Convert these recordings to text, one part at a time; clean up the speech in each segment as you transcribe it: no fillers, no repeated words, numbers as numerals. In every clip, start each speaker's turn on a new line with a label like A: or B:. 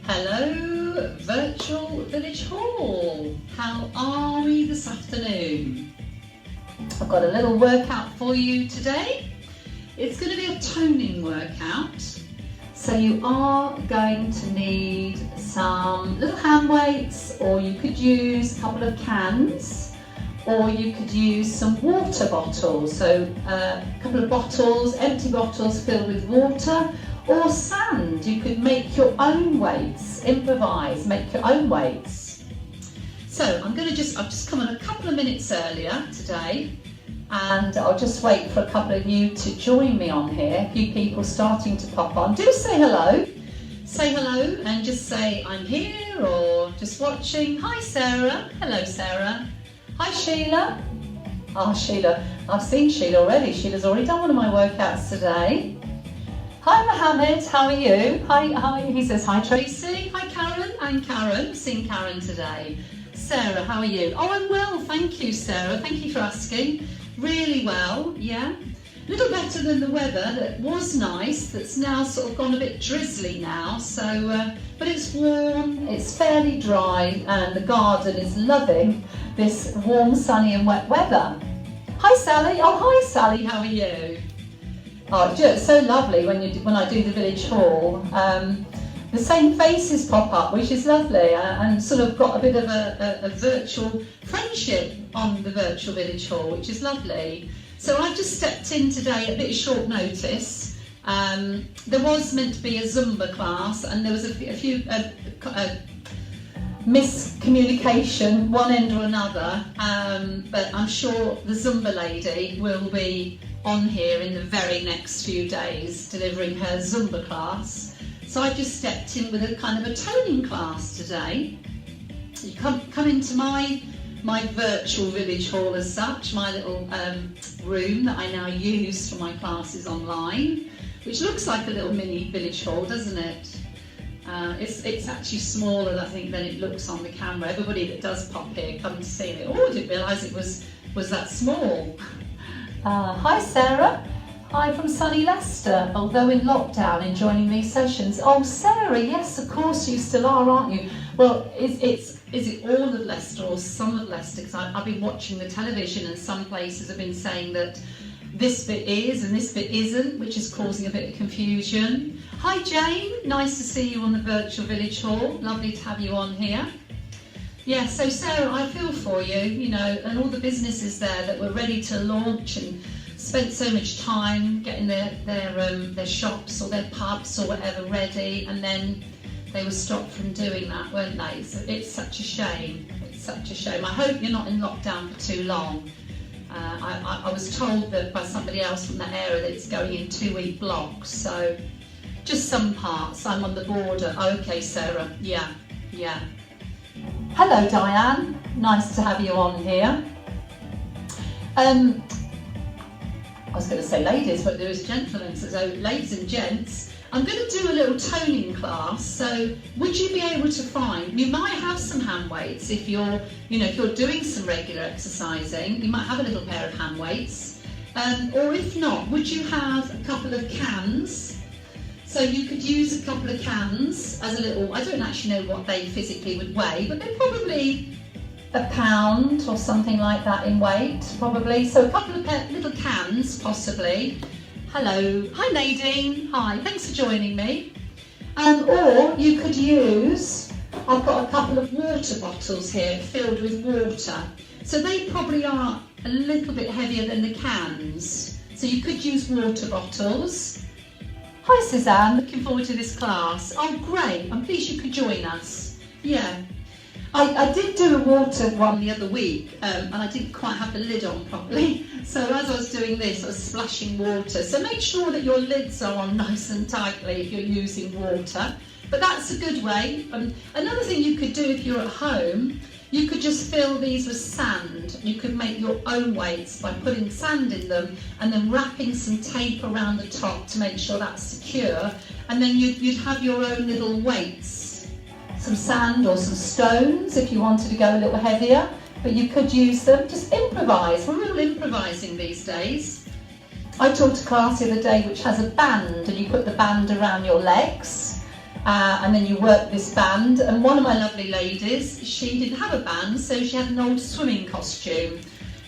A: Hello, Virtual Village Hall. How are we this afternoon? I've got a little workout for you today. It's going to be a toning workout. So you are going to need some little hand weights, or you could use a couple of cans, or you could use some water bottles. So a couple of bottles, empty bottles filled with water, or sand. You could make your own weights, improvise, make your own weights. So I've just come on a couple of minutes earlier today, and I'll just wait for a couple of you to join me on here. A few people starting to pop on. Do say hello. Say hello and just say I'm here or just watching. Hi Sarah. Hello Sarah. Hi Sheila. Oh Sheila, I've seen Sheila already. Sheila's already done one of my workouts today. Hi Mohammed, how are you? Hi, he says hi Tracy. Hi Karen, I'm Karen. I've seen Karen today. Sarah, how are you? Oh, I'm well, thank you Sarah. Thank you for asking. Really well, yeah. A little better than the weather that was nice, that's now sort of gone a bit drizzly now. So, but it's warm, it's fairly dry, and the garden is loving this warm, sunny and wet weather. Hi Sally, oh hi Sally, how are you? Oh, just so lovely when I do the village hall. The same faces pop up, which is lovely, and sort of got a bit of a virtual friendship on the virtual village hall, which is lovely. So I've just stepped in today at a bit short notice. There was meant to be a Zumba class, and there was a few miscommunication, one end or another, but I'm sure the Zumba lady will be on here in the very next few days delivering her Zumba class. So I just stepped in with a kind of a toning class today. You come into my virtual village hall as such, my little room that I now use for my classes online, which looks like a little mini village hall, doesn't it? It's actually smaller, I think, than it looks on the camera. Everybody that does pop here, come to see me. Oh, I didn't realise it was that small. Hi Sarah. Hi from sunny Leicester, although in lockdown, enjoying these sessions. Oh Sarah, yes of course you still are, aren't you? Well, is it all of Leicester or some of Leicester? Because I've been watching the television and some places have been saying that this bit is and this bit isn't, which is causing a bit of confusion. Hi Jane, nice to see you on the virtual village hall. Lovely to have you on here. Yeah, so Sarah, I feel for you, you know, and all the businesses there that were ready to launch and spent so much time getting their shops or their pubs or whatever ready, and then they were stopped from doing that, weren't they? So it's such a shame. It's such a shame. I hope you're not in lockdown for too long. I was told that by somebody else from that area that it's going in 2-week blocks. So just some parts. I'm on the border. Okay, Sarah. Yeah. Hello, Diane. Nice to have you on here. I was going to say ladies, but there is gentlemen. So ladies and gents, I'm going to do a little toning class. So would you be able to find, you might have some hand weights if you're doing some regular exercising, you might have a little pair of hand weights. Or if not, would you have a couple of cans? So you could use a couple of cans as a little, I don't actually know what they physically would weigh, but they're probably a pound or something like that in weight, probably. So a couple of little cans, possibly. Hello. Hi Nadine. Hi, thanks for joining me. Or you could use, I've got a couple of water bottles here filled with water. So they probably are a little bit heavier than the cans. So you could use water bottles. Hi Suzanne, looking forward to this class. Oh great, I'm pleased you could join us. Yeah. I did do a water one the other week, and I didn't quite have the lid on properly. So as I was doing this, I was splashing water. So make sure that your lids are on nice and tightly if you're using water. But that's a good way. Another thing you could do if you're at home, you could just fill these with sand. You could make your own weights by putting sand in them and then wrapping some tape around the top to make sure that's secure. And then you'd have your own little weights. Some sand or some stones if you wanted to go a little heavier, but you could use them. Just improvise. We're all improvising these days. I taught a class the other day which has a band, and you put the band around your legs, And then you work this band. And one of my lovely ladies, she didn't have a band, so she had an old swimming costume.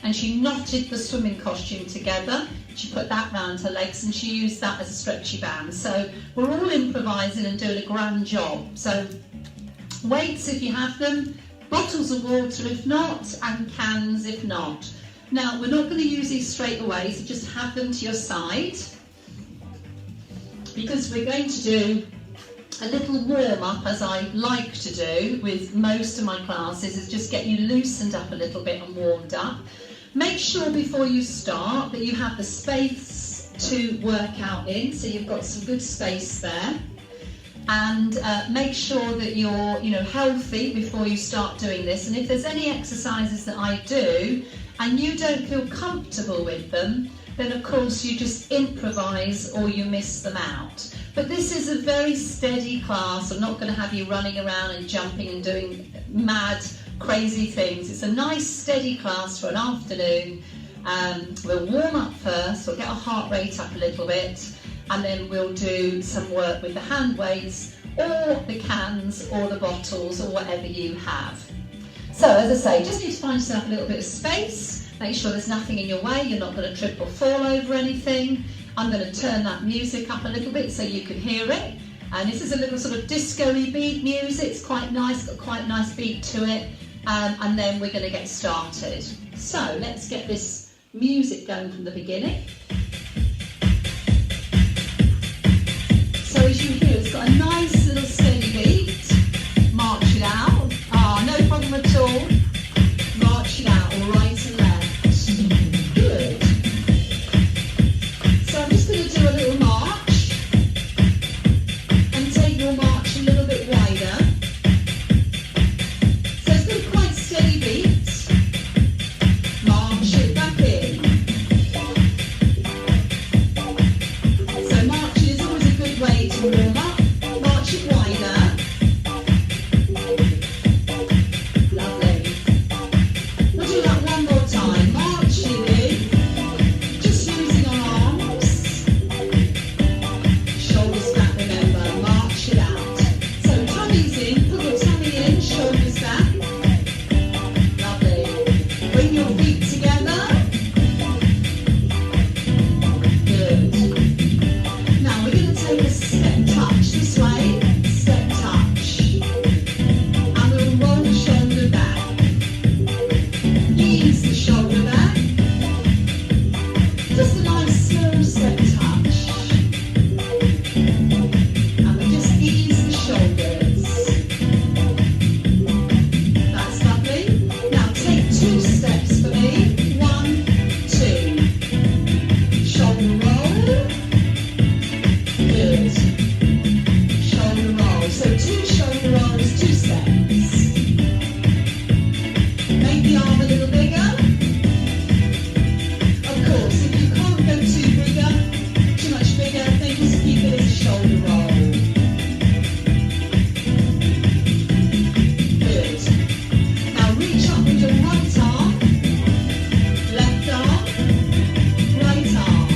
A: And she knotted the swimming costume together. She put that round her legs and she used that as a stretchy band. So we're all improvising and doing a grand job. So weights if you have them, bottles of water if not, and cans if not. Now we're not going to use these straight away, so just have them to your side, because we're going to do a little warm-up, as I like to do with most of my classes, is just get you loosened up a little bit and warmed up. Make sure before you start that you have the space to work out in, so you've got some good space there. And make sure that you're healthy before you start doing this. And if there's any exercises that I do and you don't feel comfortable with them, then of course you just improvise or you miss them out. But this is a very steady class. I'm not going to have you running around and jumping and doing mad, crazy things. It's a nice, steady class for an afternoon. We'll warm up first, we'll get our heart rate up a little bit, and then we'll do some work with the hand weights or the cans or the bottles or whatever you have. So as I say, just need to find yourself a little bit of space. Make sure there's nothing in your way, you're not going to trip or fall over anything. I'm going to turn that music up a little bit so you can hear it. And this is a little sort of disco-y beat music. It's quite nice, got quite a nice beat to it. And then we're going to get started. So let's get this music going from the beginning. So as you hear, it's got a nice little steady beat. March it out. No problem at all. March it out, all right and left. Good. So I'm just going to do a little march and take your march a little bit wider. So it's got a quite steady beat. March it back in. So marching is always a good way to warm up. March it wider. Lovely. We'll do that one more time. Marching in. Just using our arms. Shoulders back, remember. March it out. So tummy's in. Put your tummy in. Shoulders back. Lovely. Bring your feet together. Good. Now we're going to take a step touch this way. Step touch. And we'll roll the shoulder back. Ease the shoulder back. Just a nice small step touch. And we just ease the shoulders. That's lovely. Now take 2 steps for me. 1, 2. Shoulder roll. Good. Shoulder roll. So 2 shoulder rolls, 2 steps. Make the arm a little bigger. Of course, if you can't go too much bigger, then just keep it as a shoulder roll. Good. Now reach up with your right arm, left arm, right arm,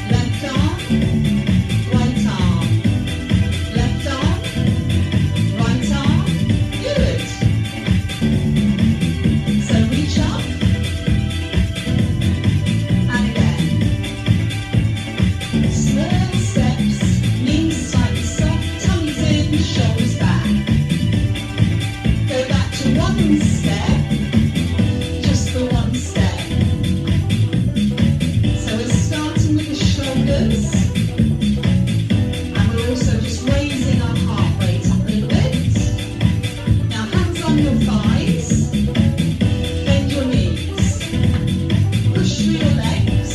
A: left arm, right arm, left arm, right arm. Good. So reach up and again. Small steps, knees slightly soft, tummies in, shoulders back. Go back to 1 step, just the 1 step. So we're starting with the shoulders, and we're also just raising our heart rate up a little bit. Now hands on your thighs, bend your knees, push through your legs,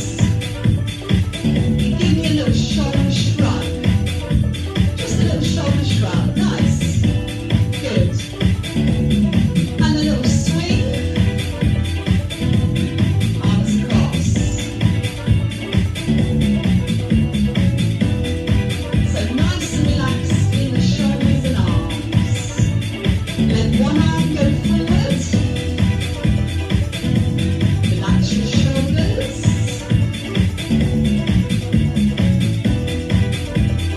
A: and give me a little shoulder shrug. Just a little shoulder shrug, nice. Good. And a little swing, arms across. So nice and relaxed in the shoulders and arms. Let one arm go forward. Relax your shoulders.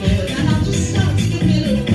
A: Good. And I'll just start to give me a little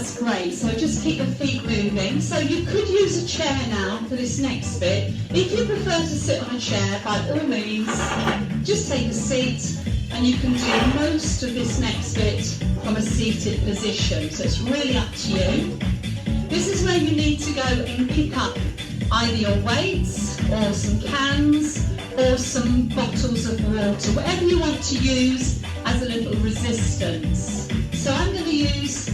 A: That's great. So just keep your feet moving. So you could use a chair now for this next bit. If you prefer to sit on a chair, by all means, just take a seat and you can do most of this next bit from a seated position. So it's really up to you. This is where you need to go and pick up either your weights or some cans or some bottles of water, whatever you want to use as a little resistance. So I'm going to use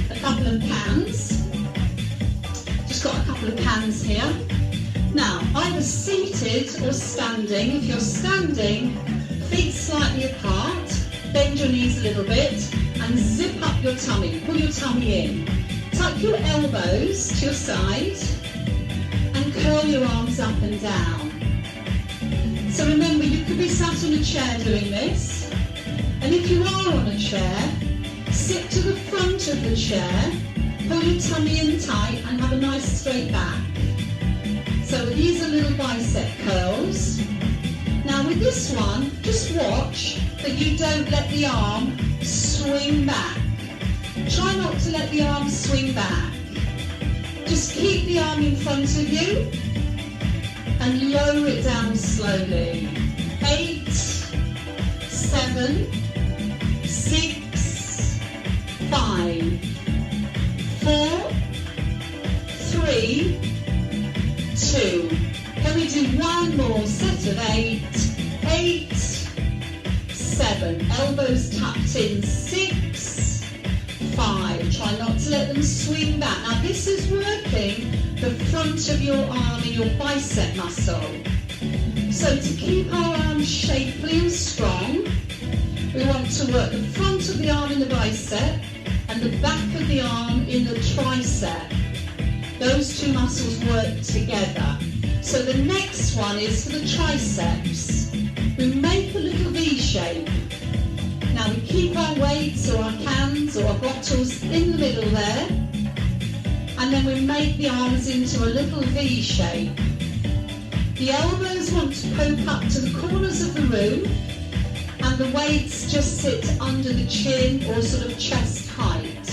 A: a couple of cans. Just got a couple of cans here. Now, either seated or standing. If you're standing, feet slightly apart, bend your knees a little bit and zip up your tummy. Pull your tummy in. Tuck your elbows to your side and curl your arms up and down. So remember, you could be sat on a chair doing this, and if you are on a chair, sit to the front of the chair, pull your tummy in tight and have a nice straight back. So these are little bicep curls. Now with this one, just watch that you don't let the arm swing back. Try not to let the arm swing back. Just keep the arm in front of you and lower it down slowly. 8, 7, 6, 5, 4, 3, 2. Can we do one more set of 8, 8, 7. Elbows tucked in. 6, 5. Try not to let them swing back. Now this is working the front of your arm and your bicep muscle. So to keep our arms shapely and strong, we want to work the front of the arm in the bicep and the back of the arm in the tricep. Those two muscles work together. So the next one is for the triceps. We make a little V shape. Now we keep our weights or our cans or our bottles in the middle there, and then we make the arms into a little V shape. The elbows want to poke up to the corners of the room, and the weights just sit under the chin or sort of chest height.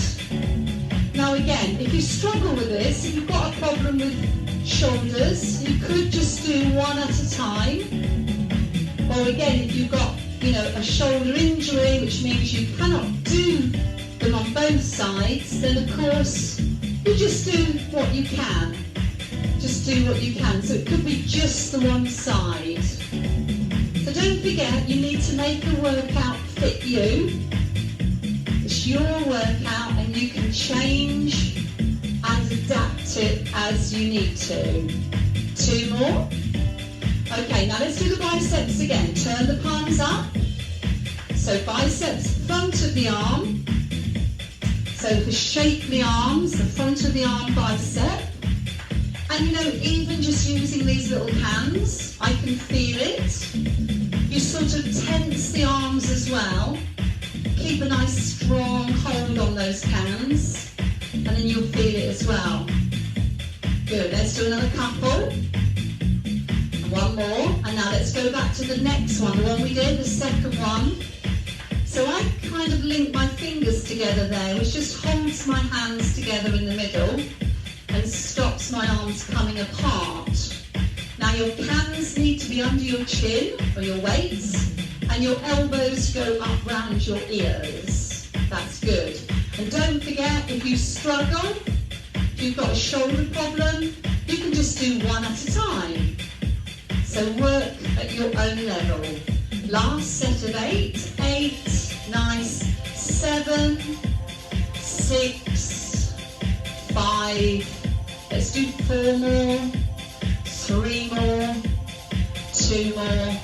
A: Now again, if you struggle with this, if you've got a problem with shoulders, you could just do one at a time. Or again, if you've got, a shoulder injury, which means you cannot do them on both sides, then of course you just do what you can. Just do what you can. So it could be just the one side. So don't forget, you need to make a workout fit you. It's your workout and you can change and adapt it as you need to. 2 more. Okay, now let's do the biceps again. Turn the palms up. So biceps, front of the arm. So for shapely arms, the front of the arm bicep. And even just using these little hands, I can feel it. You sort of tense the arms as well. Keep a nice strong hold on those hands, and then you'll feel it as well. Good, let's do another couple. And one more, and now let's go back to the next one, the one we did, the second one. So I kind of link my fingers together there, which just holds my hands together in the middle and stops my arms coming apart. Now your hands need to be under your chin or your weights, and your elbows go up round your ears. That's good. And don't forget, if you struggle, if you've got a shoulder problem, you can just do one at a time. So work at your own level. Last set of 8, 8, nice, 7, 6, 5, let's do 4 more, 3 more, 2 more,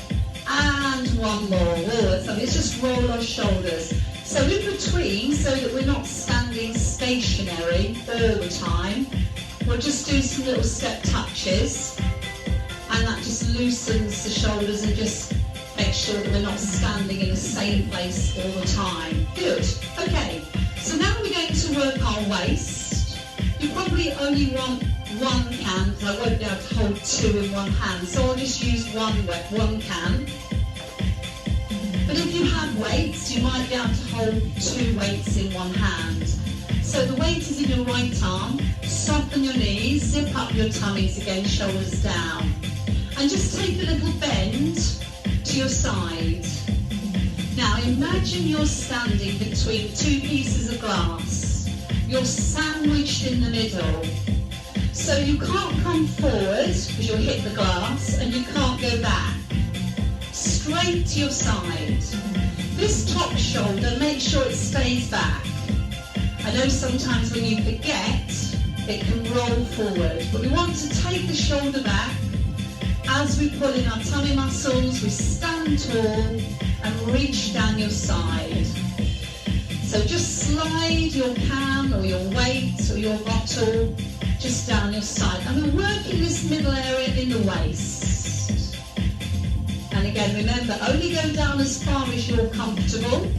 A: and 1 more. Oh, let's just roll our shoulders. So in between, so that we're not standing stationary all the time, we'll just do some little step touches, and that just loosens the shoulders and just makes sure that we're not standing in the same place all the time. Good. Okay, so now we're going to work our waist. You probably only want 1 can, because I won't be able to hold 2 in one hand, so I'll just use one can. But if you have weights, you might be able to hold 2 weights in one hand. So the weight is in your right arm. Soften your knees, zip up your tummies again, shoulders down. And just take a little bend to your side. Now imagine you're standing between two pieces of glass. You're sandwiched in the middle. So you can't come forward because you'll hit the glass, and you can't go back. Straight to your side. This top shoulder, make sure it stays back. I know sometimes when you forget, it can roll forward, but we want to take the shoulder back. As we pull in our tummy muscles, we stand tall and reach down your side. So just slide your can or your weight or your bottle just down your side. And we're working this middle area in the waist. And again, remember, only go down as far as you're comfortable.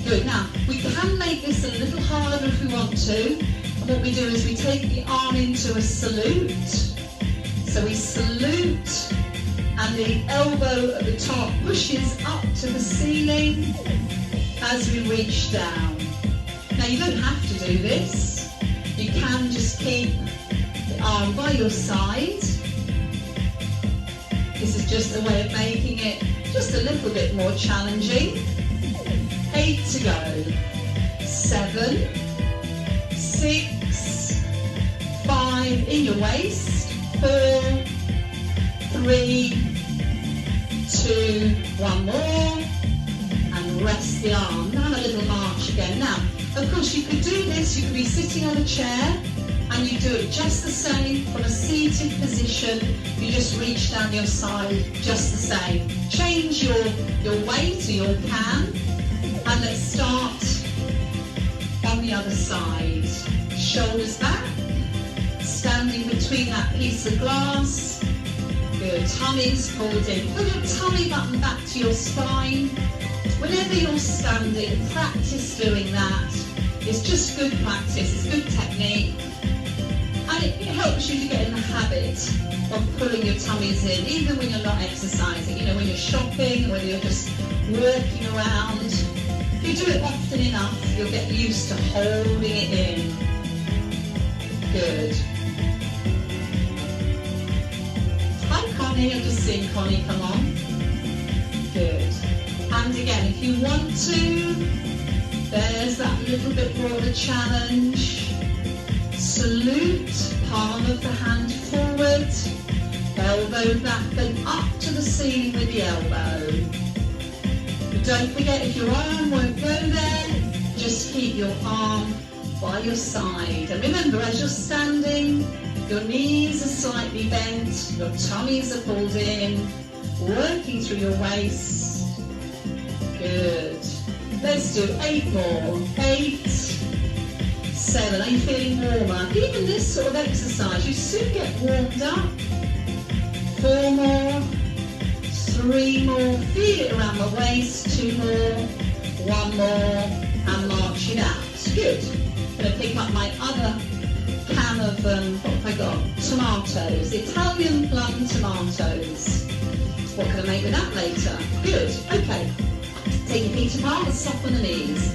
A: Good. Now, we can make this a little harder if we want to. And what we do is we take the arm into a salute. So we salute, and the elbow at the top pushes up to the ceiling as we reach down. Now, you don't have to do this. You can just keep the arm by your side. This is just a way of making it just a little bit more challenging. 8 to go. 7, 6, 5 in your waist. 4, 3, 2, 1 more, and rest the arm. Now a little march again. Now, of course, you could do this. You could be sitting on a chair, and you do it just the same from a seated position. You just reach down your side, just the same. Change your weight or your can. And let's start on the other side. Shoulders back, standing between that piece of glass. Good, tummy's pulled in. Put your tummy button back to your spine. Whenever you're standing, practice doing that. It's just good practice, it's good technique. And it helps you to get in the habit of pulling your tummies in, even when you're not exercising. You know, when you're shopping, whether you're just walking around. If you do it often enough, you'll get used to holding it in. Good. Hi Connie, I've just seen Connie come on. Good. And again, if you want to, there's that little bit more of a challenge. Salute, palm of the hand forward, elbow back and up to the ceiling with the elbow. But don't forget, if your arm won't go there, just keep your arm by your side. And remember, as you're standing, your knees are slightly bent, your tummies are pulled in, working through your waist. Good. Let's do 8 more. 8, 7. Are you feeling warmer? Even this sort of exercise, you soon get warmed up. 4 more. 3 more. Feel it around the waist. 2 more. 1 more. And march it out. Good. I'm going to pick up my other can of, what have I got? Tomatoes. Italian plum tomatoes. What can I make with that later? Good. Okay. Take your feet apart and soften the knees.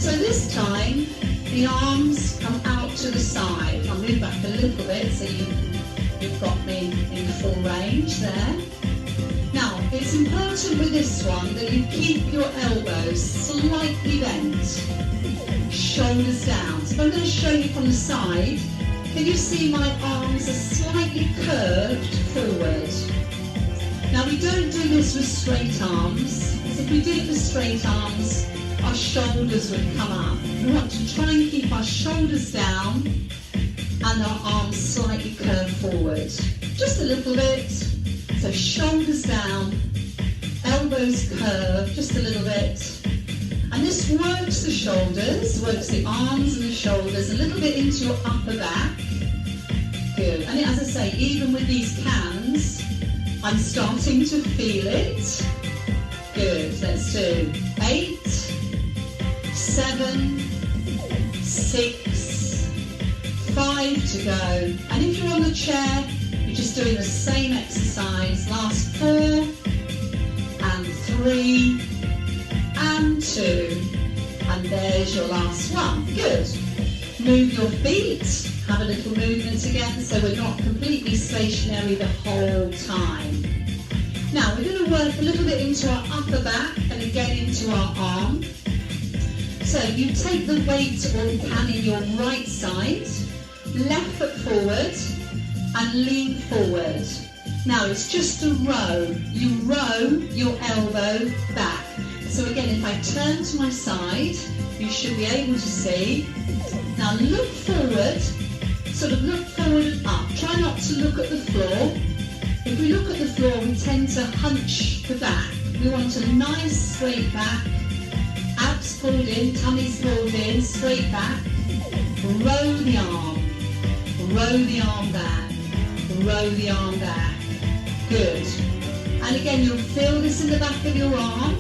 A: So this time, the arms come out to the side. I'll move back a little bit so you've got me in full range there. Now, it's important with this one that you keep your elbows slightly bent, shoulders down. So I'm going to show you from the side. Can you see my arms are slightly curved forward? Now, we don't do this with straight arms, because if we did it with straight arms, our shoulders would come up. We want to try and keep our shoulders down and our arms slightly curved forward. Just a little bit. So shoulders down, elbows curved, just a little bit. And this works the shoulders, works the arms and the shoulders, a little bit into your upper back. Good. And as I say, even with these cans, I'm starting to feel it. Good. Let's do 8, 7, 6, 5 to go. And if you're on the chair, you're just doing the same exercise. Last 4, and 3, and 2, And there's your last one. Good. Move your feet. Have a little movement again so we're not completely stationary the whole time. Now we're going to work a little bit into our upper back and again into our arm. So you take the weight or you can in your right side, left foot forward and lean forward. Now it's just a row. You row your elbow back. So again, if I turn to my side, you should be able to see. Now look forward, sort of look forward and up. Try not to look at the floor. If we look at the floor, we tend to hunch the back. We want a nice straight back. Abs pulled in, tummies pulled in, straight back. Row the arm back. Row the arm back. Good. And again, you'll feel this in the back of your arm.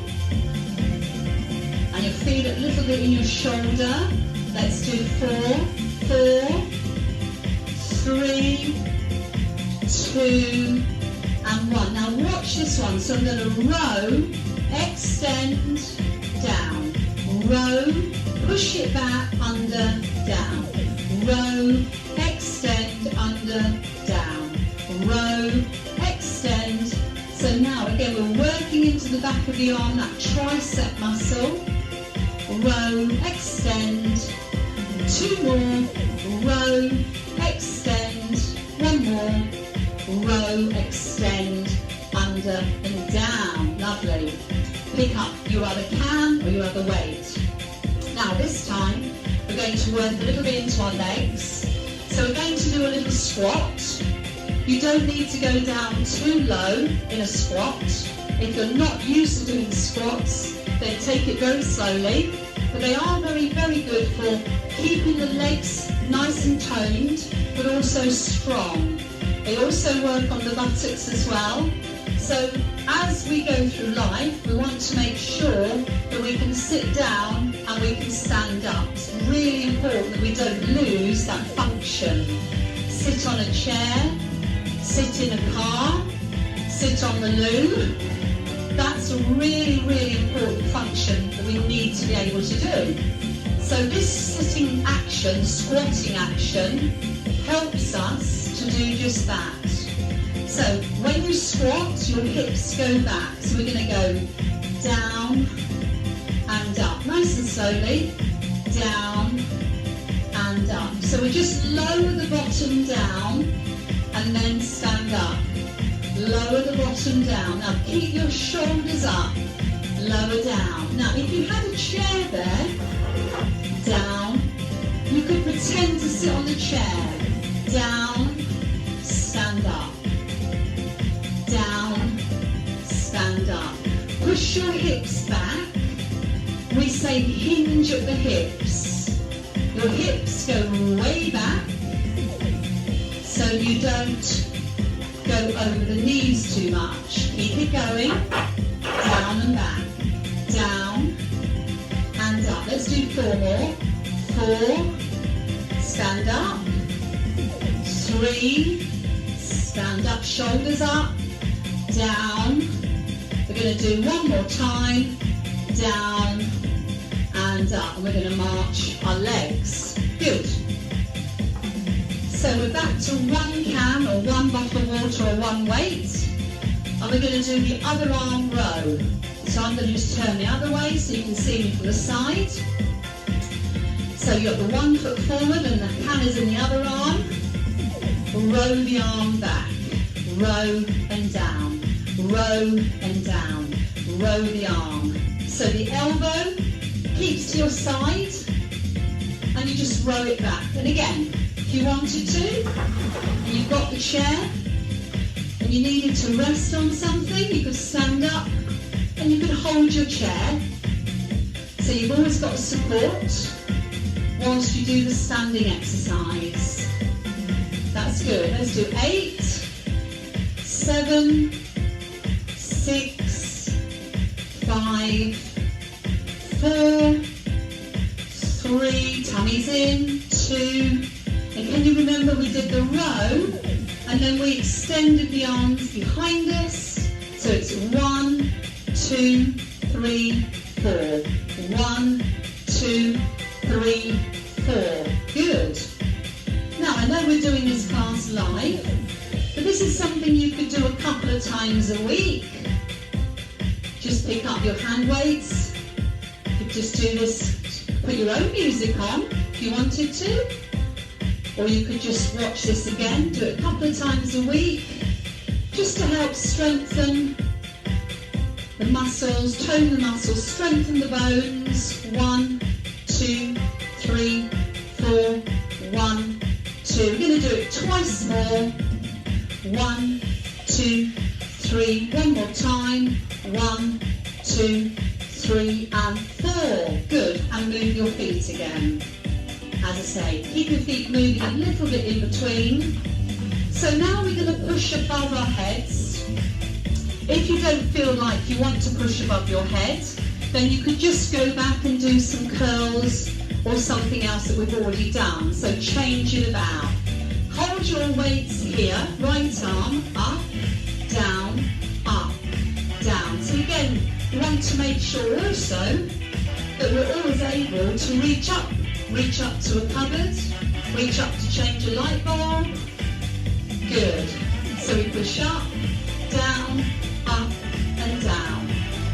A: And you'll feel it a little bit in your shoulder. Let's do 4, 3, 2, and 1. Now watch this one. So I'm going to row, extend, down. Row, push it back, under, down. Row, extend, under, down. Row, extend. So now again we're working into the back of the arm, that tricep muscle. Row, extend. 2 more. Row, extend. 1 more. Row, extend, under and down. Lovely. Pick up your other can or your other weight. Now this time we're going to work a little bit into our legs. So we're going to do a little squat. You don't need to go down too low in a squat. If you're not used to doing squats, then take it very slowly. But they are very, very good for keeping the legs nice and toned, but also strong. They also work on the buttocks as well. So as we go through life, we want to make sure that we can sit down and we can stand up. It's really important that we don't lose that function. Sit on a chair, sit in a car, sit on the loo. That's a really, really important function that we need to be able to do. So this sitting action, squatting action, helps us to do just that. So when you squat, your hips go back. So we're going to go down and up, nice and slowly, down and up. So we just lower the bottom down and then stand up. Lower the bottom down. Now keep your shoulders up, lower down. Now if you had a chair there, down, you could pretend to sit on the chair. Down, stand up. Down, stand up. Push your hips back. We say hinge at the hips. Your hips go way back so you don't go over the knees too much. Keep it going. Down and back. Down and up. Let's do 4 more. 4, stand up. 3, stand up, shoulders up. Down. We're going to do 1 more time. Down and up. And we're going to march our legs. Good. So we're back to 1 can or 1 bottle of water or 1 weight. And we're going to do the other arm row. So I'm going to just turn the other way so you can see me from the side. So you've got the 1 foot forward and the can is in the other arm. Row the arm back. Row and down. Row and down. Row the arm. So the elbow keeps to your side and you just row it back. And again, if you wanted to, and you've got the chair and you needed to rest on something, you could stand up and you could hold your chair. So you've always got support whilst you do the standing exercise. That's good. Let's do 8, 7, 6, 5, 4, 3, tummies in, 2, and can you remember we did the row and then we extended the arms behind us, so it's 1, 2, 3, 4, 1, 2, 2, 3, 4. Good. Now, I know we're doing this class live, but this is something you could do a couple of times a week. Just pick up your hand weights. You could just do this, put your own music on if you wanted to, or you could just watch this again, do it a couple of times a week, just to help strengthen the muscles, tone the muscles, strengthen the bones. 1, 2, 3, 4, 1, 2. We're going to do it twice more. 1, 2, 3. One more time. 1, 2, 3, and 4. Good. And move your feet again. As I say, keep your feet moving a little bit in between. So now we're going to push above our heads. If you don't feel like you want to push above your head, then you could just go back and do some curls or something else that we've already done. So change it about. Hold your weights here, right arm, up, down, up, down. So again, we want to make sure also that we're always able to reach up to a cupboard, reach up to change a light bulb. Good. So we push up, down, up and down,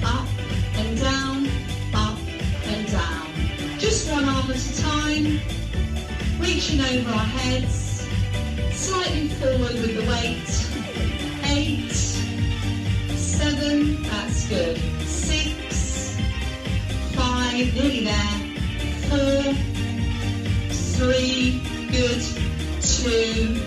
A: up and down, up and down. Just one arm at a time, reaching over our heads, slightly forward with the weight. 8, 7, that's good. 6, 5, nearly there. 4, 3, good. 2,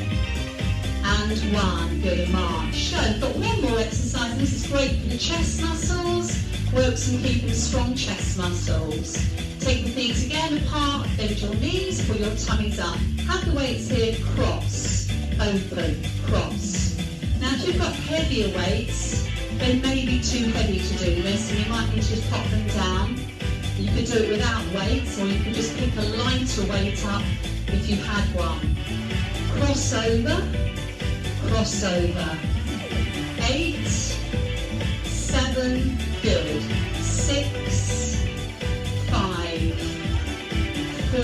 A: and 1, good, and march. So we've got one more exercise. This is great for the chest muscles. Works on keeping strong chest muscles. Take the feet again apart, bend your knees, pull your tummies up. Have the weights here, cross, open, cross. Now if you've got heavier weights, they may be too heavy to do this, and you might need to just pop them down. You could do it without weights, or you could just pick a lighter weight up if you had one. Cross over, cross over. 8, 7, good. 6, 5, 4,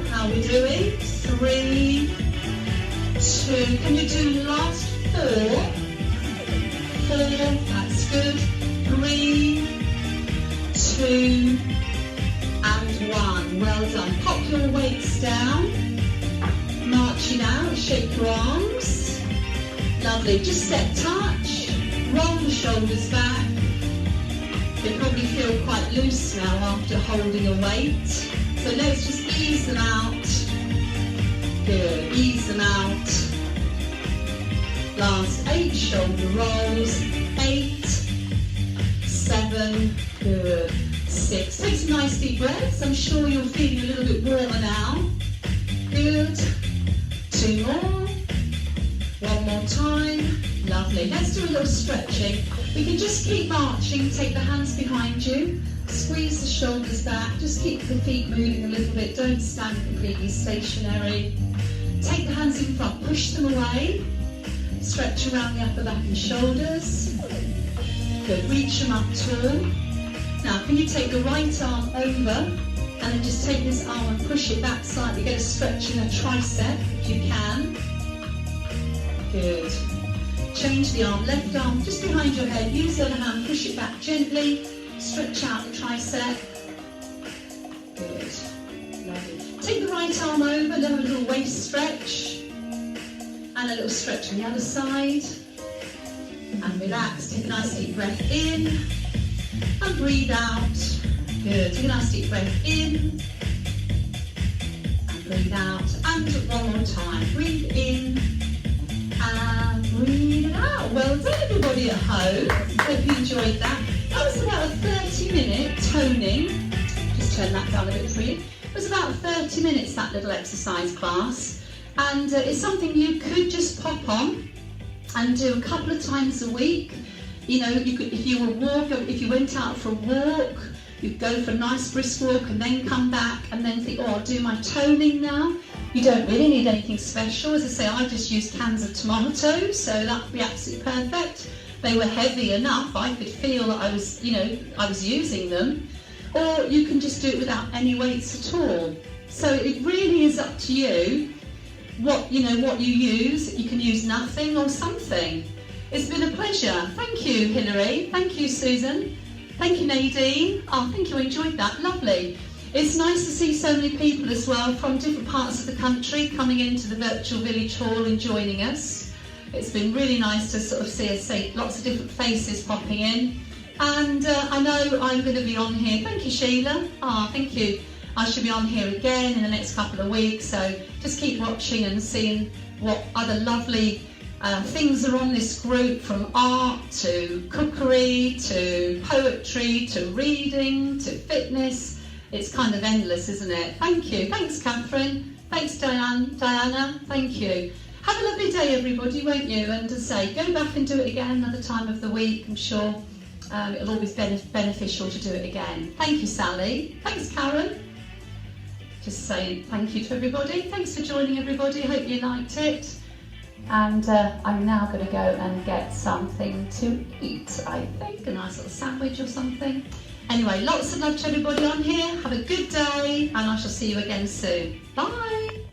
A: how are we doing? 3, 2, can you do last 4? 4, that's good. 3, 2, and 1. Well done. Pop your weights down. Marching out, shake your arms. Lovely. Just step touch. Roll the shoulders back. They probably feel quite loose now after holding a weight. So let's just ease them out. Good. Ease them out. Last 8 shoulder rolls. 8, 7, good. 6. Take some nice deep breaths. I'm sure you're feeling a little bit warmer now. Good. 2 more. 1 more time. Lovely. Let's do a little stretching. We can just keep marching. Take the hands behind you. Squeeze the shoulders back. Just keep the feet moving a little bit. Don't stand completely stationary. Take the hands in front. Push them away. Stretch around the upper back and shoulders. Good. Reach them up tall. Now, can you take the right arm over and then just take this arm and push it back slightly. Get a stretch in a tricep if you can. Good. Change the arm, left arm just behind your head. Use the other hand, push it back gently. Stretch out the tricep. Good. Lovely. Take the right arm over, then a little waist stretch. And a little stretch on the other side. And relax. Take a nice deep breath in. And breathe out. Good. Take a nice deep breath in. And breathe out. And one more time. Breathe in. And breathe out. Well done, everybody at home. Hope you enjoyed that. That was about a 30-minute toning. Just turn that down a bit for you. It was about 30 minutes, that little exercise class. And it's something you could just pop on and do a couple of times a week. You know, you could, if you went out for a walk, you'd go for a nice brisk walk and then come back and then think, oh, I'll do my toning now. You don't really need anything special. As I say, I just used cans of tomatoes, so that would be absolutely perfect. They were heavy enough. I could feel that I was using them. or you can just do it without any weights at all. So it really is up to you what you use. You can use nothing or something. It's been a pleasure. Thank you, Hilary. Thank you, Susan. Thank you, Nadine. Oh, thank you, I enjoyed that. Lovely. It's nice to see so many people as well from different parts of the country coming into the virtual village hall and joining us. It's been really nice to sort of see lots of different faces popping in. And I know I'm going to be on here. Thank you, Sheila. Oh, thank you. I should be on here again in the next couple of weeks. So just keep watching and seeing what other lovely things are on this group, from art to cookery to poetry to reading to fitness. It's kind of endless, isn't it? Thank you. Thanks, Catherine. Thanks, Diana. Thank you. Have a lovely day, everybody, won't you? And to say, go back and do it again another time of the week. I'm sure it'll always be beneficial to do it again. Thank you, Sally. Thanks, Karen. Just saying thank you to everybody. Thanks for joining, everybody. I hope you liked it. And I'm now going to go and get something to eat, I think. A nice little sandwich or something. Anyway, lots of love to everybody on here. Have a good day, and I shall see you again soon. Bye.